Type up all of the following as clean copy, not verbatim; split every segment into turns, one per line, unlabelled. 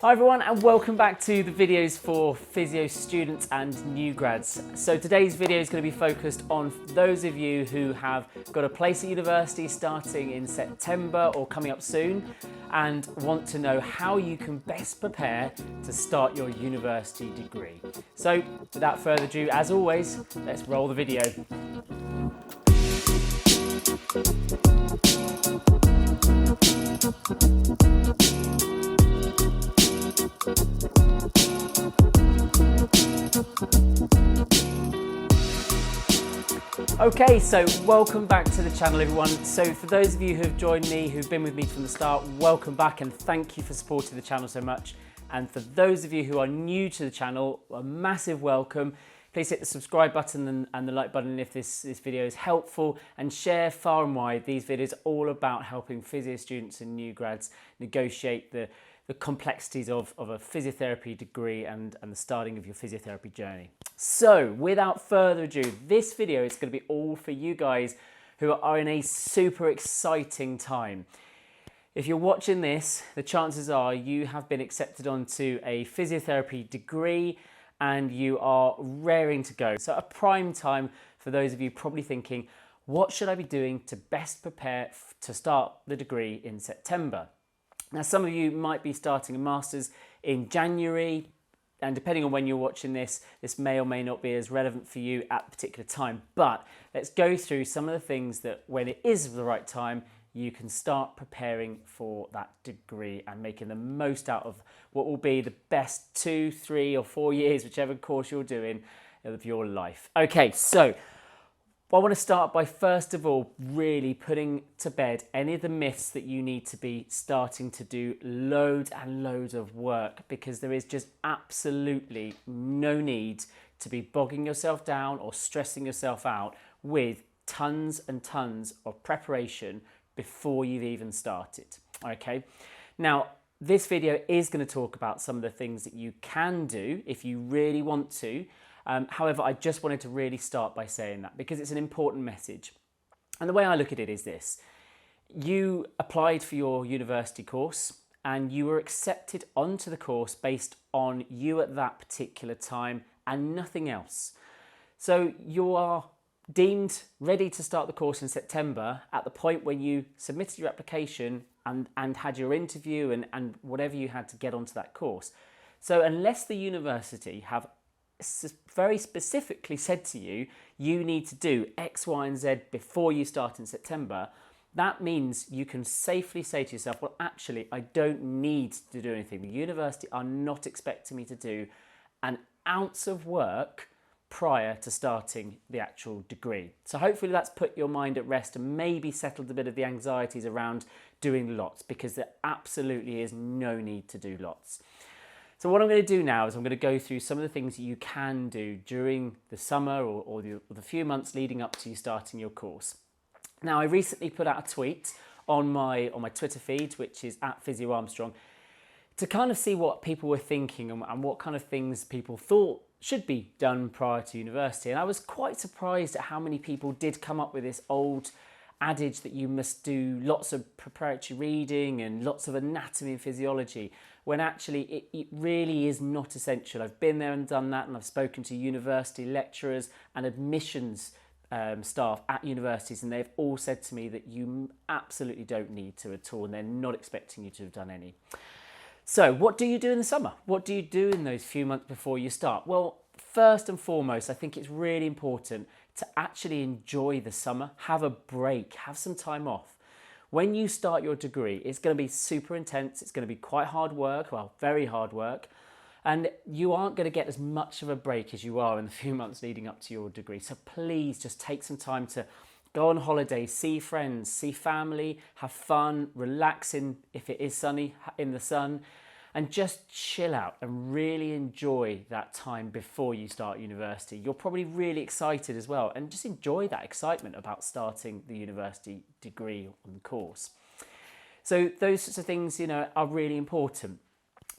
Hi everyone, and welcome back to the videos for physio students and new grads. So today's video is going to be focused on those of you who have got a place at university starting in September or coming up soon and want to know how you can best prepare to start your university degree. So without further ado, as always, let's roll the video. Okay, so welcome back to the channel everyone. So for those of you who have joined me, who've been with me from the start, welcome back and thank you for supporting the channel so much. And for those of you who are new to the channel, a massive welcome. Please hit the subscribe button and the like button if this video is helpful, and share far and wide. These videos are all about helping physio students and new grads negotiate the complexities of a physiotherapy degree and the starting of your physiotherapy journey. So without further ado, this video is going to be all for you guys who are in a super exciting time. If you're watching this, the chances are you have been accepted onto a physiotherapy degree and you are raring to go. So a prime time for those of you probably thinking, what should I be doing to best prepare to start the degree in September? Now, some of you might be starting a master's in January, and depending on when you're watching this, this may or may not be as relevant for you at a particular time. But let's go through some of the things that when it is the right time, you can start preparing for that degree and making the most out of what will be the best 2, 3 or 4 years, whichever course you're doing, of your life. Okay, so I want to start by first of all really putting to bed any of the myths that you need to be starting to do loads and loads of work, because there is just absolutely no need to be bogging yourself down or stressing yourself out with tons and tons of preparation before you've even started. Okay, now this video is going to talk about some of the things that you can do if you really want to. However, I just wanted to really start by saying that because it's an important message. And the way I look at it is this: you applied for your university course and you were accepted onto the course based on you at that particular time and nothing else. So you are deemed ready to start the course in September at the point when you submitted your application and had your interview and whatever you had to get onto that course. So unless the university have very specifically said to you, you need to do X, Y, and Z before you start in September, that means you can safely say to yourself, well, actually, I don't need to do anything. The university are not expecting me to do an ounce of work prior to starting the actual degree. So hopefully that's put your mind at rest and maybe settled a bit of the anxieties around doing lots, because there absolutely is no need to do lots. So what I'm going to do now is I'm going to go through some of the things that you can do during the summer or the few months leading up to you starting your course. Now, I recently put out a tweet on my Twitter feed, which is @PhysioArmstrong, to kind of see what people were thinking and what kind of things people thought should be done prior to university. And I was quite surprised at how many people did come up with this old adage that you must do lots of preparatory reading and lots of anatomy and physiology, when actually it really is not essential. I've been there and done that, and I've spoken to university lecturers and admissions staff at universities, and they've all said to me that you absolutely don't need to at all, and they're not expecting you to have done any. So what do you do in the summer? What do you do in those few months before you start? Well, first and foremost, I think it's really important to actually enjoy the summer, have a break, have some time off. When you start your degree, it's going to be super intense. It's going to be quite hard work, well, very hard work. And you aren't going to get as much of a break as you are in the few months leading up to your degree. So please just take some time to go on holiday, see friends, see family, have fun, relax if it is sunny in the sun, and just chill out and really enjoy that time before you start university. You're probably really excited as well, and just enjoy that excitement about starting the university degree on the course. So those sorts of things, are really important.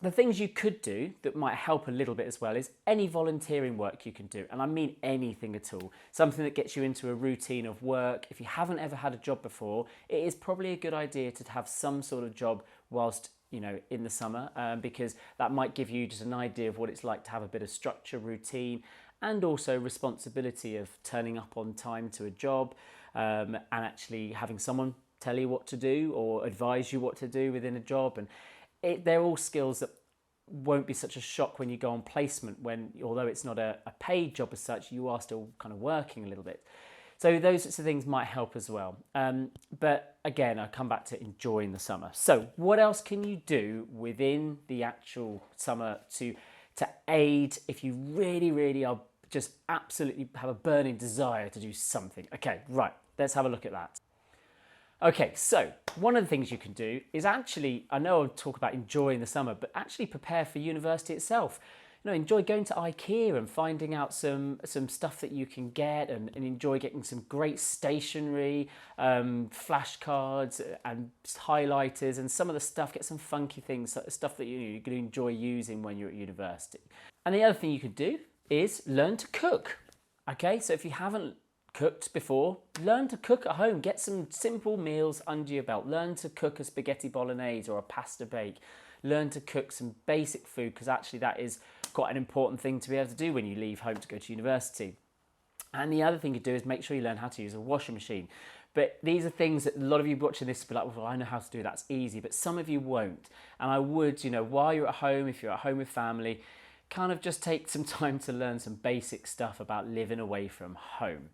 The things you could do that might help a little bit as well is any volunteering work you can do. And I mean anything at all. Something that gets you into a routine of work. If you haven't ever had a job before, it is probably a good idea to have some sort of job whilst in the summer, because that might give you just an idea of what it's like to have a bit of structure, routine, and also responsibility of turning up on time to a job, and actually having someone tell you what to do or advise you what to do within a job. And they're all skills that won't be such a shock when you go on placement, when although it's not a paid job as such, you are still kind of working a little bit. So those sorts of things might help as well. But again, I come back to enjoying the summer. So what else can you do within the actual summer to aid if you really are just absolutely have a burning desire to do something? Okay, right, let's have a look at that. Okay, so one of the things you can do is actually, I know I talk about enjoying the summer, but actually prepare for university itself. Enjoy going to IKEA and finding out some stuff that you can get, and enjoy getting some great stationery, flashcards and highlighters and some of the stuff. Get some funky things, stuff that you're going to enjoy using when you're at university. And the other thing you could do is learn to cook. Okay, so if you haven't cooked before, learn to cook at home. Get some simple meals under your belt. Learn to cook a spaghetti bolognese or a pasta bake. Learn to cook some basic food, because actually that is quite an important thing to be able to do when you leave home to go to university. And the other thing you do is make sure you learn how to use a washing machine. But these are things that a lot of you watching this will be like, well, I know how to do that, it's easy. But some of you won't. And I would, while you're at home, if you're at home with family, kind of just take some time to learn some basic stuff about living away from home.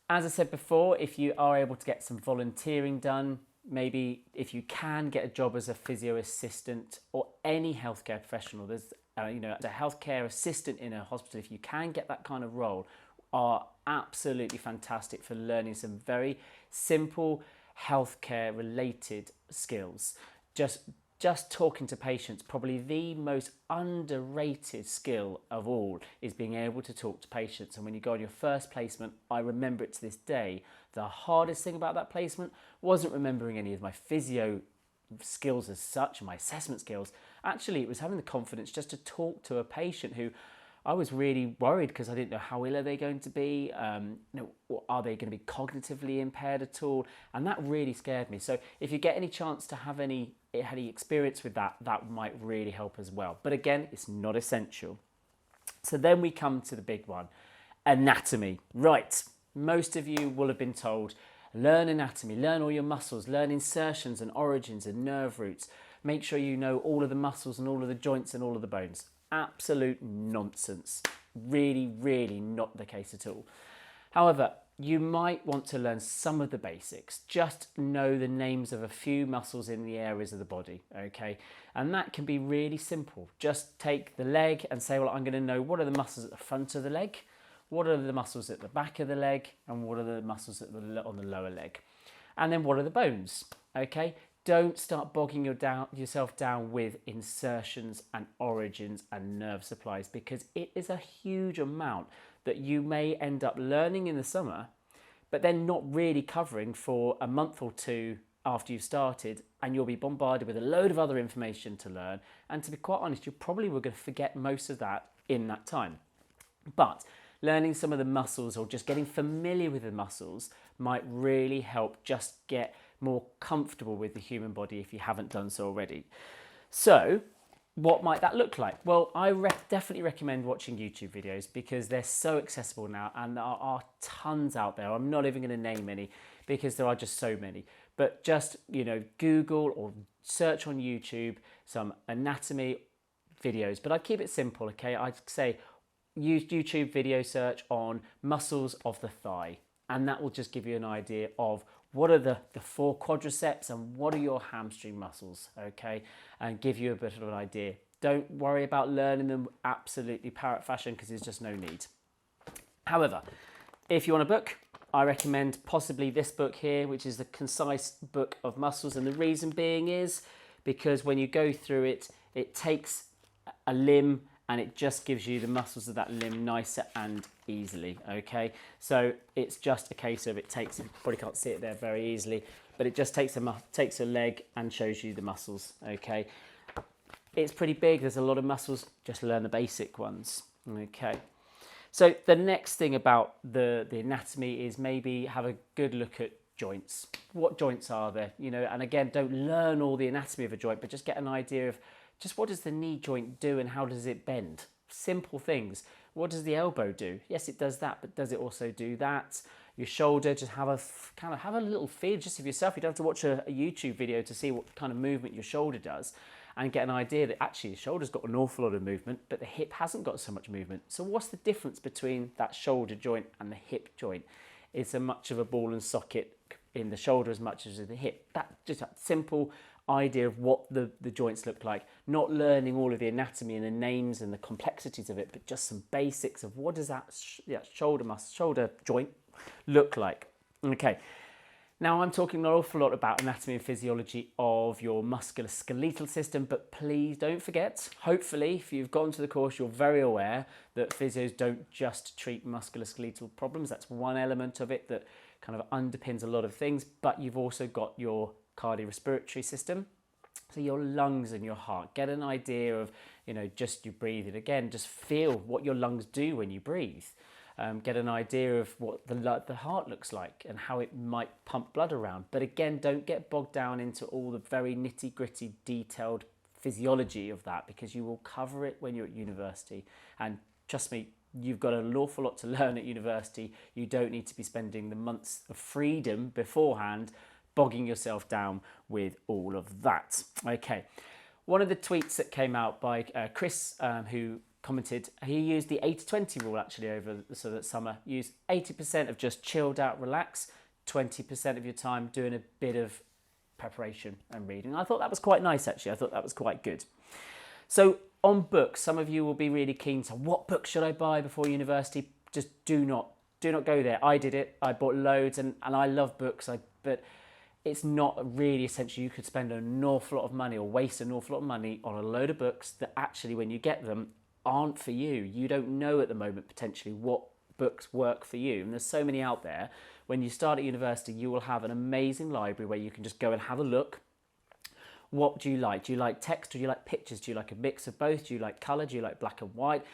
As I said before, if you are able to get some volunteering done, maybe if you can get a job as a physio assistant or any healthcare professional, there's as a healthcare assistant in a hospital, if you can get that kind of role, are absolutely fantastic for learning some very simple healthcare related skills. Just talking to patients, probably the most underrated skill of all is being able to talk to patients. And when you go on your first placement, I remember it to this day, the hardest thing about that placement wasn't remembering any of my physio skills as such, my assessment skills. Actually, it was having the confidence just to talk to a patient who I was really worried, because I didn't know how ill are they going to be, are they going to be cognitively impaired at all? And that really scared me. So if you get any chance to have any experience with that, that might really help as well. But again, it's not essential. So then we come to the big one, anatomy. Right, most of you will have been told, learn anatomy, learn all your muscles, learn insertions and origins and nerve roots. Make sure you know all of the muscles and all of the joints and all of the bones. Absolute nonsense. Really not the case at all. However, you might want to learn some of the basics. Just know the names of a few muscles in the areas of the body, okay? And that can be really simple. Just take the leg and say, well, I'm going to know what are the muscles at the front of the leg, what are the muscles at the back of the leg, and what are the muscles on the lower leg. And then what are the bones, okay? Don't start bogging yourself down with insertions and origins and nerve supplies, because it is a huge amount that you may end up learning in the summer, but then not really covering for a month or two after you've started, and you'll be bombarded with a load of other information to learn. And to be quite honest, you probably were going to forget most of that in that time. But learning some of the muscles or just getting familiar with the muscles might really help just get more comfortable with the human body if you haven't done so already. So what might that look like? Well, I definitely recommend watching YouTube videos, because they're so accessible now, and there are tons out there. I'm not even going to name any, because there are just so many. But just, Google or search on YouTube some anatomy videos. But I keep it simple, okay? I'd say use YouTube video search on muscles of the thigh, and that will just give you an idea of what are the four quadriceps and what are your hamstring muscles, okay? And give you a bit of an idea. Don't worry about learning them absolutely parrot fashion, because there's just no need. However, if you want a book, I recommend possibly this book here, which is the Concise Book of Muscles. And the reason being is because when you go through it, it takes a limb and it just gives you the muscles of that limb nicer and easily, okay? So it's just a case of, you probably can't see it there very easily, but it just takes a leg and shows you the muscles, okay? It's pretty big, there's a lot of muscles, just learn the basic ones, okay? So the next thing about the anatomy is maybe have a good look at joints. What joints are there? And again, don't learn all the anatomy of a joint, but just get an idea of just what does the knee joint do and how does it bend? Simple things. What does the elbow do? Yes, it does that, but does it also do that? Your shoulder, just have a little feel just of yourself. You don't have to watch a YouTube video to see what kind of movement your shoulder does, and get an idea that actually your shoulder's got an awful lot of movement, but the hip hasn't got so much movement. So what's the difference between that shoulder joint and the hip joint? It's as much of a ball and socket in the shoulder as much as in the hip. Just a simple idea of what the joints look like. Not learning all of the anatomy and the names and the complexities of it, but just some basics of what does that shoulder joint look like. Okay. Now, I'm talking an awful lot about anatomy and physiology of your musculoskeletal system, but please don't forget, hopefully, if you've gone to the course, you're very aware that physios don't just treat musculoskeletal problems. That's one element of it that kind of underpins a lot of things, but you've also got your cardiorespiratory system, so your lungs and your heart. Get an idea of, just your breathing. Again, just feel what your lungs do when you breathe. Get an idea of what the heart looks like and how it might pump blood around. But again, don't get bogged down into all the very nitty-gritty, detailed physiology of that, because you will cover it when you're at university. And trust me, you've got an awful lot to learn at university. You don't need to be spending the months of freedom beforehand bogging yourself down with all of that. Okay, one of the tweets that came out by Chris, who commented, he used the 80-20 rule actually over that summer. Use 80% of just chilled out, relax, 20% of your time doing a bit of preparation and reading. I thought that was quite nice actually. I thought that was quite good. So on books, some of you will be really keen to, what books should I buy before university? Just do not go there. I did it. I bought loads and I love books, but it's not really essential. You could spend an awful lot of money or waste an awful lot of money on a load of books that actually when you get them aren't for you. You don't know at the moment potentially what books work for you, and there's so many out there. When you start at university, you will have an amazing library where you can just go and have a look. What do you like? Do you like text or do you like pictures? Do you like a mix of both? Do you like colour? Do you like black and white?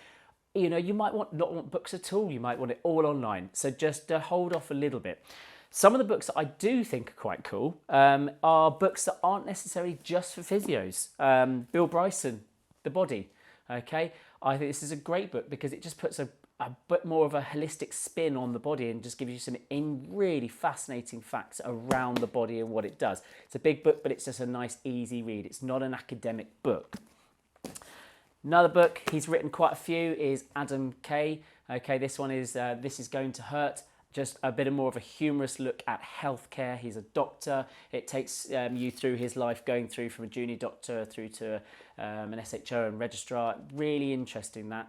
You might not want books at all. You might want it all online. So just hold off a little bit. Some of the books that I do think are quite cool are books that aren't necessarily just for physios. Bill Bryson, The Body. Okay, I think this is a great book because it just puts a bit more of a holistic spin on the body and just gives you some really fascinating facts around the body and what it does. It's a big book, but it's just a nice, easy read. It's not an academic book. Another book, he's written quite a few, is Adam Kay. Okay, this one is This Is Going to Hurt. Just a bit more of a humorous look at healthcare. He's a doctor. It takes you through his life, going through from a junior doctor through to an SHO and registrar. Really interesting, that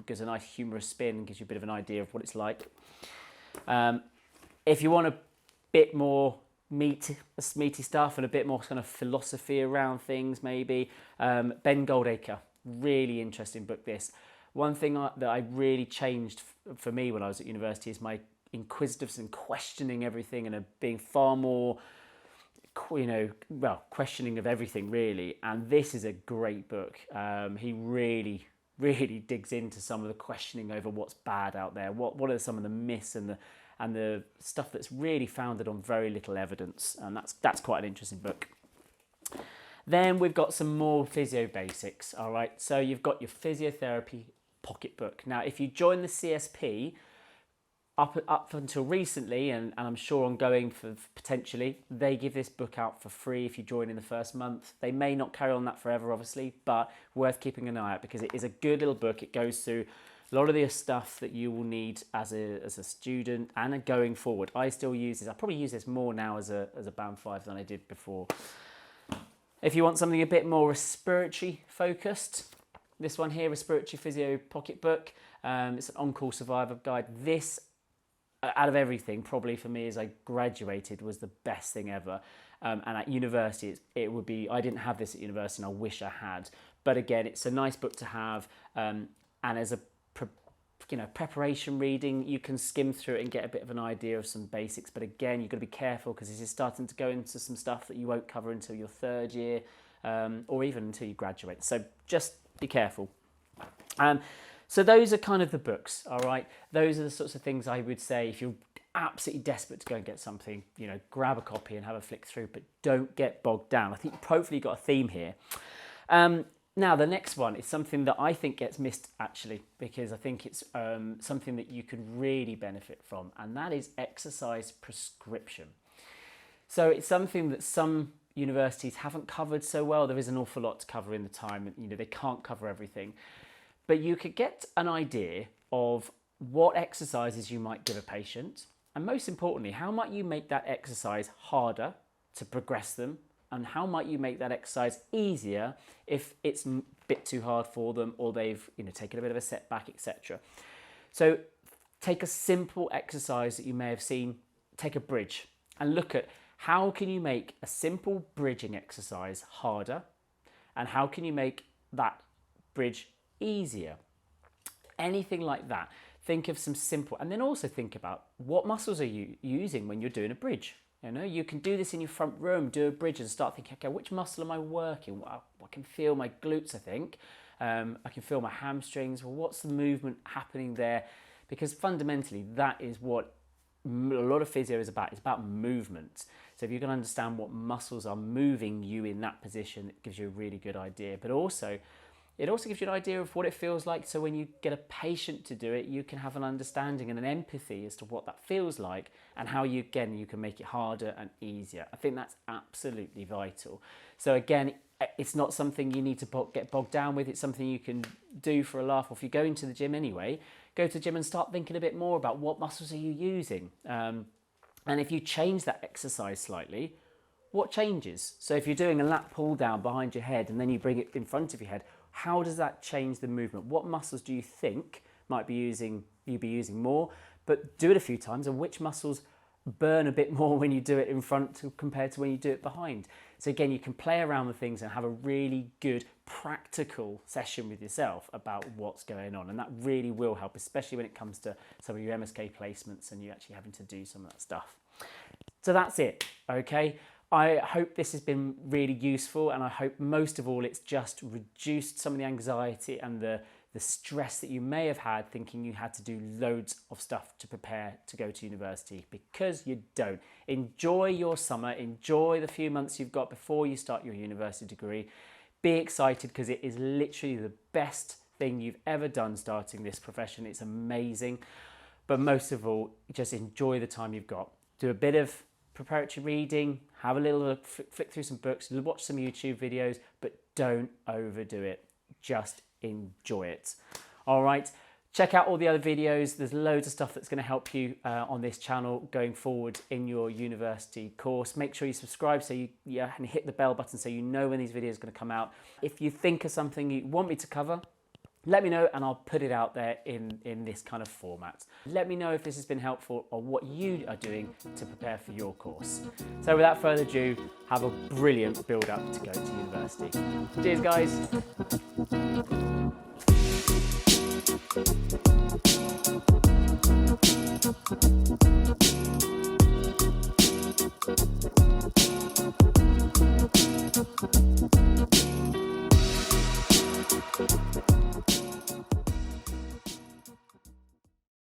gives a nice humorous spin and gives you a bit of an idea of what it's like. If you want a bit more meaty stuff and a bit more kind of philosophy around things, maybe, Ben Goldacre. Really interesting book, this. One thing that I really changed for me when I was at university is my inquisitiveness and questioning everything and being far more, questioning of everything really. And this is a great book. He really digs into some of the questioning over what's bad out there. What are some of the myths and the stuff that's really founded on very little evidence. And that's quite an interesting book. Then we've got some more physio basics. All right. So you've got your physiotherapy pocketbook. Now, if you join the CSP, up until recently, and I'm sure ongoing for potentially, they give this book out for free if you join in the first month. They may not carry on that forever, obviously, but worth keeping an eye out because it is a good little book. It goes through a lot of the stuff that you will need as a student and going forward. I still use this. I probably use this more now as a Band 5 than I did before. If you want something a bit more respiratory focused, this one here, Respiratory Physio Pocketbook. It's an on-call survivor guide. This, out of everything, probably for me as I graduated, was the best thing ever. And at university, it would be, I didn't have this at university and I wish I had. But again, it's a nice book to have. And as a preparation reading, you can skim through it and get a bit of an idea of some basics. But again, you've got to be careful because this is starting to go into some stuff that you won't cover until your third year or even until you graduate. So just be careful. So those are kind of the books, all right? Those are the sorts of things I would say if you're absolutely desperate to go and get something, grab a copy and have a flick through, but don't get bogged down. I think hopefully you've got a theme here. Now, the next one is something that I think gets missed, actually, because I think it's something that you could really benefit from, and that is exercise prescription. So it's something that some universities haven't covered so well. There is an awful lot to cover in the time. They can't cover everything. But you could get an idea of what exercises you might give a patient, and most importantly, how might you make that exercise harder to progress them, and how might you make that exercise easier if it's a bit too hard for them, or they've taken a bit of a setback, etc. So take a simple exercise that you may have seen, take a bridge, and look at how can you make a simple bridging exercise harder, and how can you make that bridge easier. Anything like that. Think of some simple, and then also think about what muscles are you using when you're doing a bridge. You can do this in your front room, do a bridge and start thinking, okay, which muscle am I working? Well, I can feel my glutes, I think. I can feel my hamstrings. Well, what's the movement happening there? Because fundamentally, that is what a lot of physio is about. It's about movement. So if you can understand what muscles are moving you in that position, it gives you a really good idea. But also, it also gives you an idea of what it feels like, so when you get a patient to do it, you can have an understanding and an empathy as to what that feels like, and how you can make it harder and easier. I think that's absolutely vital. So again, it's not something you need to get bogged down with. It's something you can do for a laugh, or if you're going to the gym anyway, go to the gym and start thinking a bit more about what muscles are you using. And if you change that exercise slightly, what changes? So if you're doing a lat pull down behind your head and then you bring it in front of your head, how does that change the movement? What muscles do you think might be using more? But do it a few times, and which muscles burn a bit more when you do it in front compared to when you do it behind? So again, you can play around with things and have a really good practical session with yourself about what's going on, and that really will help, especially when it comes to some of your MSK placements and you actually having to do some of that stuff. So that's it, okay? I hope this has been really useful, and I hope most of all it's just reduced some of the anxiety and the stress that you may have had thinking you had to do loads of stuff to prepare to go to university, because you don't. Enjoy your summer, enjoy the few months you've got before you start your university degree. Be excited, because it is literally the best thing you've ever done starting this profession. It's amazing. But most of all, just enjoy the time you've got. Do a bit of preparatory reading, have a little look, flick through some books, watch some YouTube videos, but don't overdo it. Just enjoy it. All right, check out all the other videos. There's loads of stuff that's going to help you on this channel going forward in your university course. Make sure you subscribe and hit the bell button so you know when these videos are going to come out. If you think of something you want me to cover, let me know and I'll put it out there in this kind of format. Let me know if this has been helpful or what you are doing to prepare for your course. So without further ado, have a brilliant build up to go to university. Cheers guys.